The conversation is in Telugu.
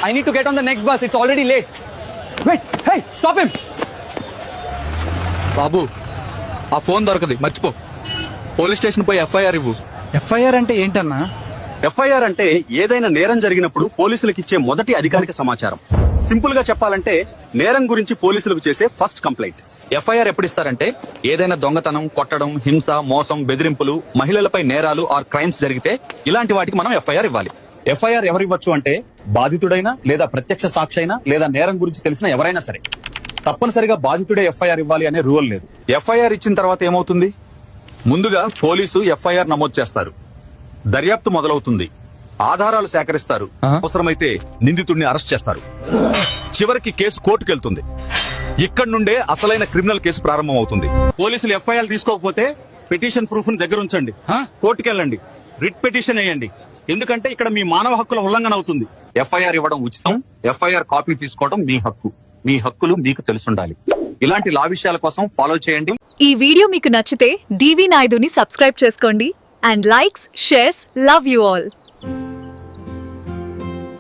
I need to get on the next bus. It's already late. Wait, hey, stop him. బాబు ఆ ఫోన్ దొరకదు, మర్చిపో. పోలీస్ స్టేషన్ పోయి ఎఫ్ఐఆర్ ఇవ్వు. ఎఫ్ఐఆర్ అంటే ఏంటన్నా? ఎఫ్ఐఆర్ అంటే ఏదైనా నేరం జరిగినప్పుడు పోలీసులకు ఇచ్చే మొదటి అధికారిక సమాచారం. సింపుల్ గా చెప్పాలంటే నేరం గురించి పోలీసులకు చేసే ఫస్ట్ కంప్లైంట్. ఎఫ్ఐఆర్ ఎప్పుడు ఇస్తారంటే ఏదైనా దొంగతనం, కొట్టడం, హింస, మోసం, బెదిరింపులు, మహిళలపై నేరాలు ఆర్ క్రైమ్స్ జరిగితే ఇలాంటి వాటికి మనం ఎఫ్ఐఆర్ ఇవ్వాలి. ఎఫ్ఐఆర్ ఎవరివ్వచ్చు అంటే బాధితుడైనా లేదా ప్రత్యక్ష సాక్షి అయినా లేదా నేరం గురించి తెలిసిన ఎవరైనా సరే. తప్పనిసరిగా బాధితుడే ఎఫ్ఐఆర్ ఇవ్వాలి అనే రూల్ లేదు. ఎఫ్ఐఆర్ ఇచ్చిన తర్వాత ఏమవుతుంది? ముందుగా పోలీసు ఎఫ్ఐఆర్ నమోదు చేస్తారు, దర్యాప్తు మొదలవుతుంది, ఆధారాలు సేకరిస్తారు, అవసరమైతే నిందితుడిని అరెస్ట్ చేస్తారు, చివరికి కేసు కోర్టుకెళ్తుంది. ఇక్కడి నుండే అసలైన క్రిమినల్ కేసు ప్రారంభం అవుతుంది. పోలీసులు ఎఫ్ఐఆర్ తీసుకోకపోతే పిటిషన్ ప్రూఫ్ ని దగ్గర ఉంచండి, కోర్టుకెళ్ళండి, రిట్ పిటిషన్ వేయండి. ఎందుకంటే ఇక్కడ మీ మానవ హక్కుల ఉల్లంఘన అవుతుంది. ఎఫ్ఐఆర్ ఇవ్వడం ఉచితం, ఎఫ్ఐఆర్ కాపీ తీసుకోవడం మీ హక్కు. మీ హక్కులు మీకు తెలుసుండాలి. ఇలాంటి లా విషయాల కోసం ఫాలో చేయండి. ఈ వీడియో మీకు నచ్చితే డివి నాయుడుని సబ్స్క్రైబ్ చేసుకోండి. And likes, shares, love you all.